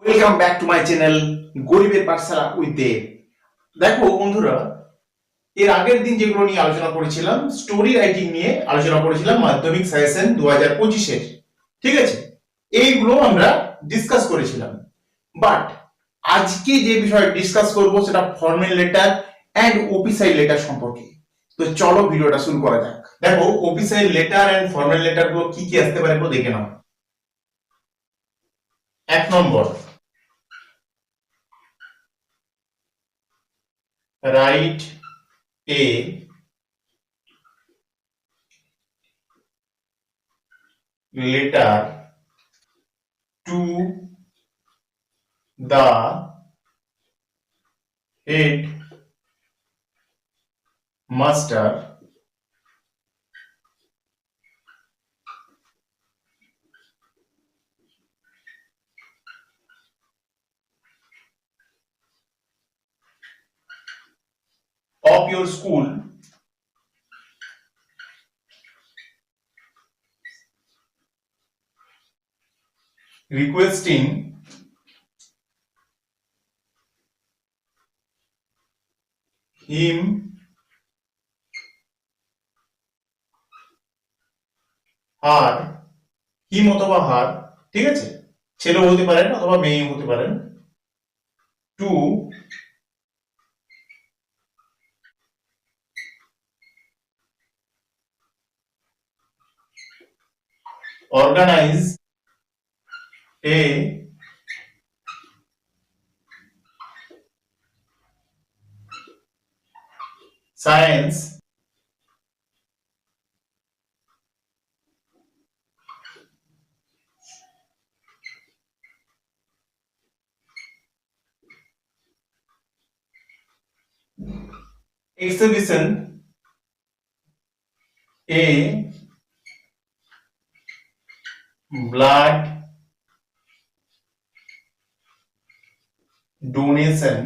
Welcome back to my channel গরিবের পাঠশালা with দেব। দেখো বন্ধুরা, এর আগের দিন যেগুলো নিয়ে আলোচনা করেছিলাম, স্টোরি রাইটিং নিয়ে আলোচনা করেছিলাম মাধ্যমিক সাজেশন 2025-এর। ঠিক আছে, এইগুলো আমরা ডিসকাস করেছিলাম। বাট আজকে যে বিষয়ে ডিসকাস করব সেটা formal letter and official letter সম্পর্কে। তো চলো ভিডিওটা শুরু করা যাক। দেখো, official letter and formal letter গুলো কি কি আসতে পারে একটু দেখে নাও। 1 নম্বর, write a letter to the head master of your school requesting him her হিম অথবা হার, ঠিক আছে, ছেলেও হতে পারেন অথবা মেয়েও হতে পারেন, to organize a science exhibition a blood donation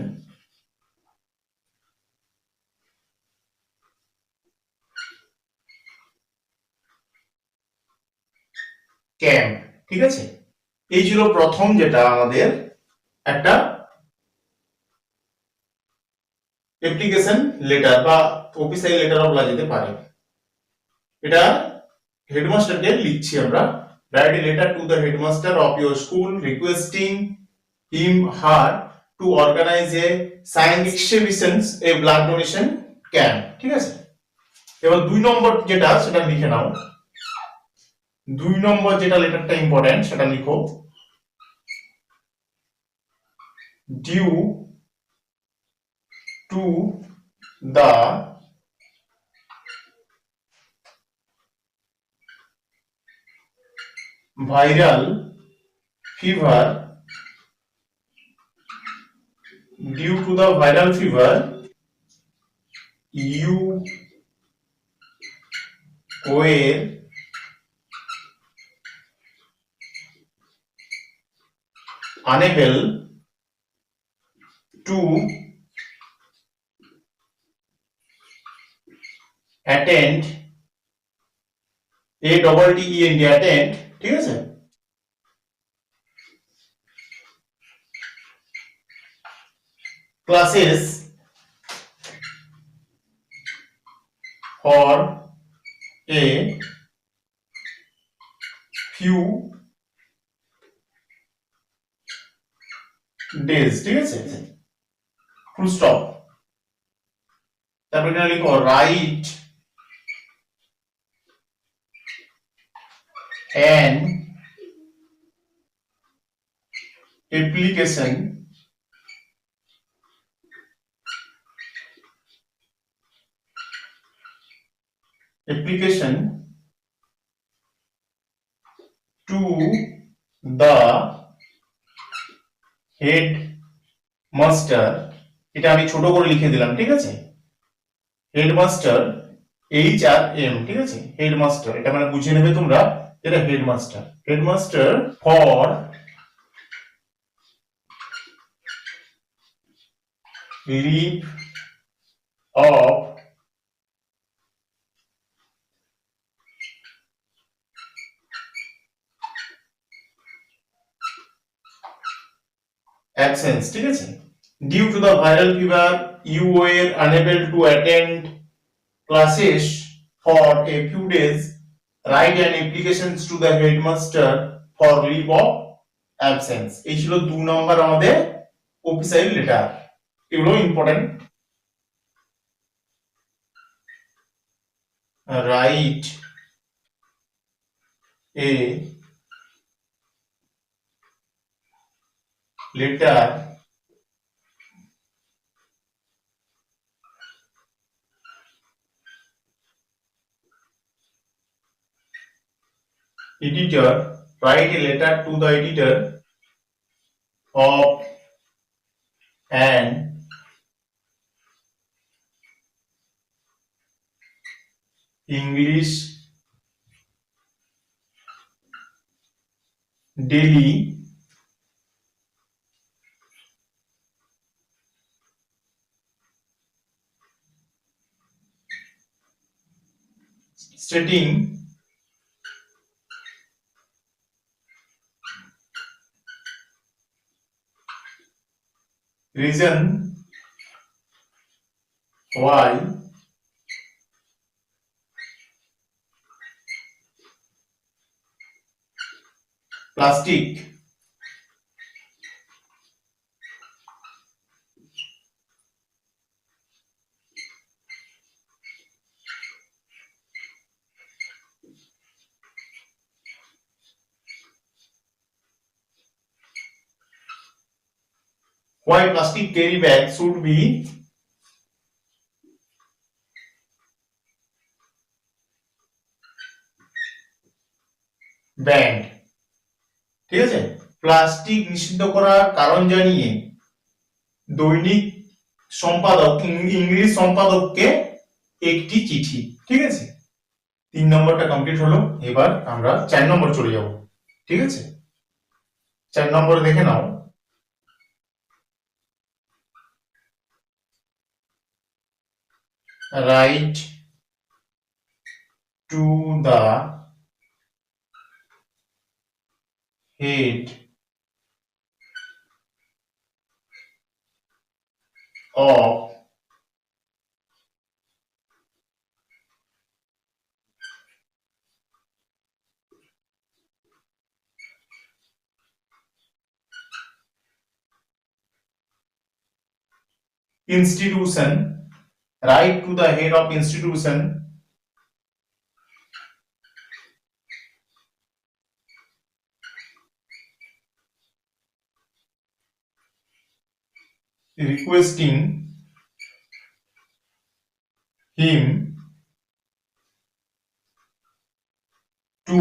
camp. ঠিক আছে, এই ছিল প্রথম যেটা আমাদের একটা অ্যাপ্লিকেশন লেটার বা অফিসিয়াল লেটারও বলা যেতে পারে। এটা হেডমাস্টারকে লিখছি আমরা। Write a letter to the headmaster of your school requesting him her to organize a science exhibitions a blood donation camp. ঠিক আছে, এবার 2 নম্বর যেটা সেটা লিখে নাও। 2 নম্বর যেটা লেটারটা ইম্পর্টেন্ট সেটা লিখো। Due to the viral fever, due to the viral fever you were unable to attend a double t e n d attend, ঠিক আছে, classes for a few days, ঠিক আছে, ফুল স্টপ। তারপর এখানে লিখো right an application to the head master, এটা আমি ছোট করে লিখে দিলাম। ঠিক আছে, হেডমাস্টার এইচ আর এম, ঠিক আছে, হেডমাস্টার এটা মানে বুঝে নেবে তোমরা, এটা headmaster for leave of absence, ঠিক আছে। Due to the viral fever you were unable to attend classes for a few days, write an application to the headmaster for leave of absence. এই ছিল 2 নম্বর আমাদের অফিসিয়াল লেটার। এগুলো important. Write a letter editor, write a letter to the editor of an English daily stating reason why plastic why plastic carry bag should be banned, ঠিক আছে। Plastic নিষিদ্ধ করার কারণ জানিয়ে দৈনিক সম্পাদক ইংরেজি সম্পাদককে একটি চিঠি, ঠিক আছে। 3 নম্বরটা কমপ্লিট হলো। এবার আমরা 4 নম্বর চলে যাব, ঠিক আছে। 4 নম্বর দেখে নাও। Write to the head of institution, write to the head of institution requesting him to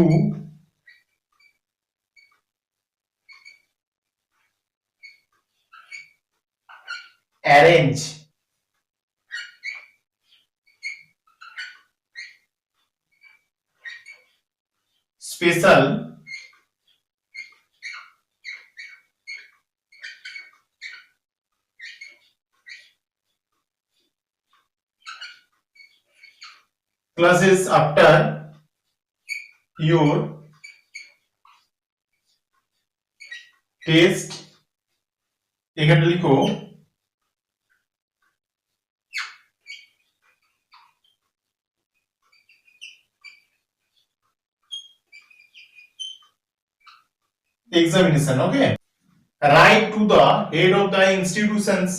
arrange special classes after your test। এখানে লিখো examination, okay। Write to the head of the institutions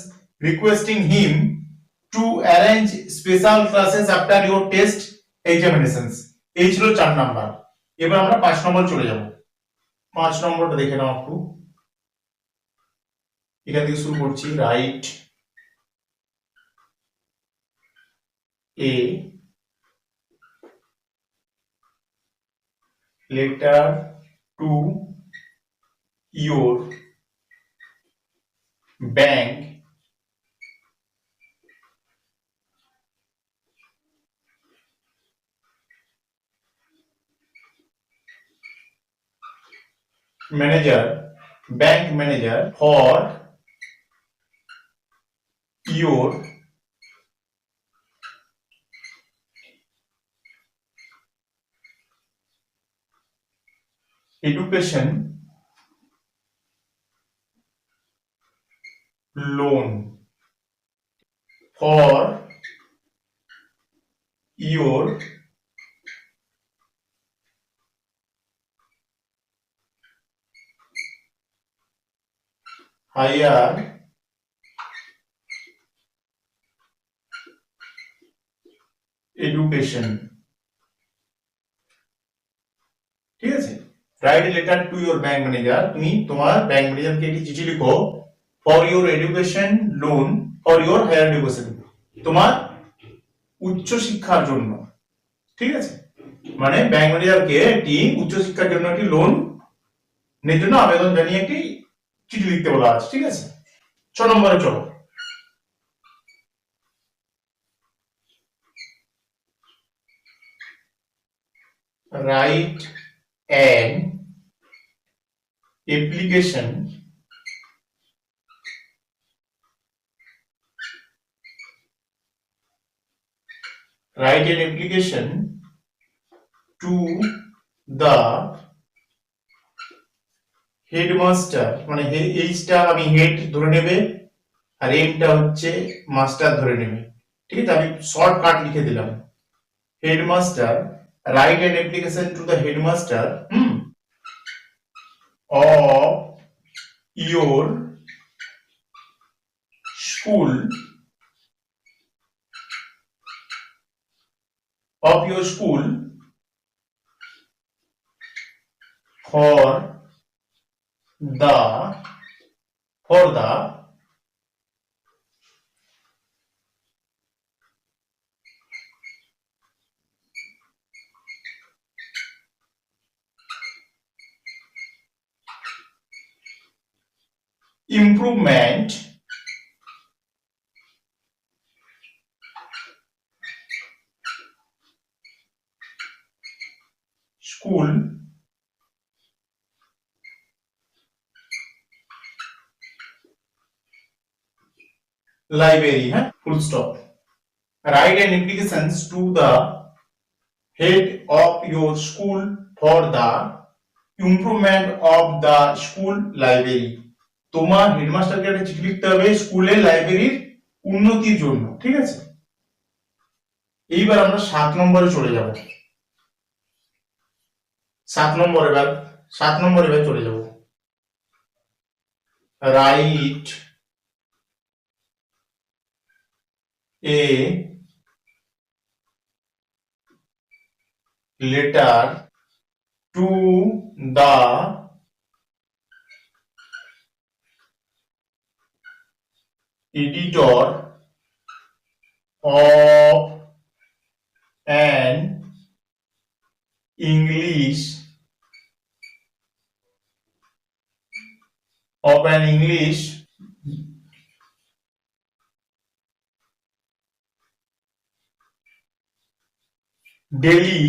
requesting him to arrange special classes after your test examinations। এই ছিল 4 number. এবার আমরা 5 নম্বর চলে যাব। 5 নম্বরটা দেখে নাও একটু। এখান থেকে শুরু করছি। Right a letter to your bank manager, bank manager for your education loan for your higher education, ঠিক আছে। Write a letter to your bank manager, তুমি তোমার ব্যাংক ম্যানেজারকে একটি চিঠি লিখো for your education loan for your higher education, তোমার উচ্চ শিক্ষার জন্য, ঠিক আছে। মানে ব্যাংক ম্যানেজারকে একটি উচ্চ শিক্ষার জন্য একটি লোন নেওয়ার জন্য আবেদন জানিয়ে একটি চিঠি লিখতে বলা আছে, ঠিক আছে। 6 নম্বরে চলো। write an application to the headmaster, মানে এইচটা আমি হেড ধরে নেবে আর এমটা হচ্ছে মাস্টার ধরে নেবে, ঠিক আছে। আমি শর্টকাট লিখে দিলাম headmaster, right an application to the headmaster of your school for the improvement school library, হ্যাঁ, full stop. write an application to the head of your school for the improvement of the school library, তোমার হেডমাস্টারকে একটা চিঠি লিখতে হবে স্কুলের লাইব্রেরির উন্নতির জন্য, ঠিক আছে। এইবার আমরা 7 নম্বরে চলে যাব। 7 নম্বর এবার চলে যাব। Right a letter to the editor of an English daily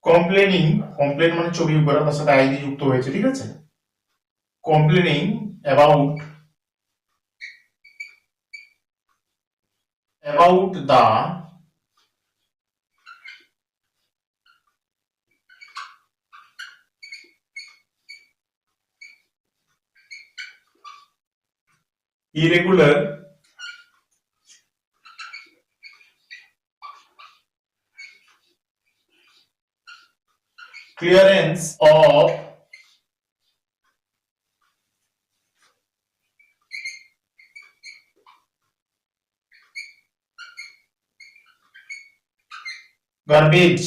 complaining, complain মানে ছবি উপরে তার সাথে আইডি যুক্ত হয়েছে, ঠিক আছে। Complaining about the irregular clearance of garbage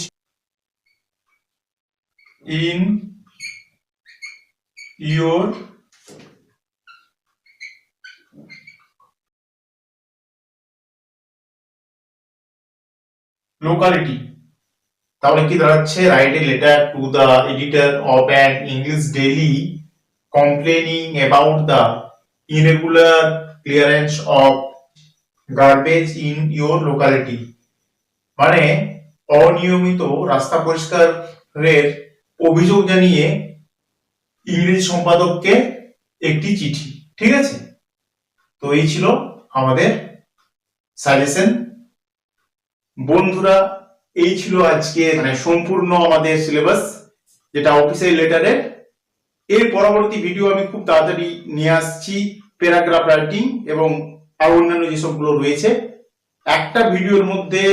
in your locality, তাহলে কি দাঁড়াচ্ছে right a letter to the editor of an English daily complaining about the irregular clearance of garbage in your locality, মানে অনিয়মিত রাস্তা পরিষ্কারের অভিযোগ জানিয়ে ইংরেজি সম্পাদককে একটি চিঠি। ঠিক আছে, তো এই ছিল আমাদের সাজেশন বন্ধুরা। এই ছিল আজকে সম্পূর্ণ আমাদের সিলেবাস, যেটা অফিসিয়াল লেটারের। এর পরবর্তী ভিডিও আমি খুব তাড়াতাড়ি নিয়ে আসছি, প্যারাগ্রাফ রাইটিং এবং আর অন্যান্য যেসবগুলো রয়েছে। একটা ভিডিওর মধ্যে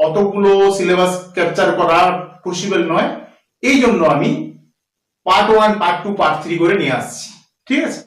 অতগুলো সিলেবাস ক্যাপচার করা পসিবল নয়, এই জন্য আমি পার্ট 1, পার্ট 2, পার্ট 3 করে নিয়ে আসছি। ঠিক আছে।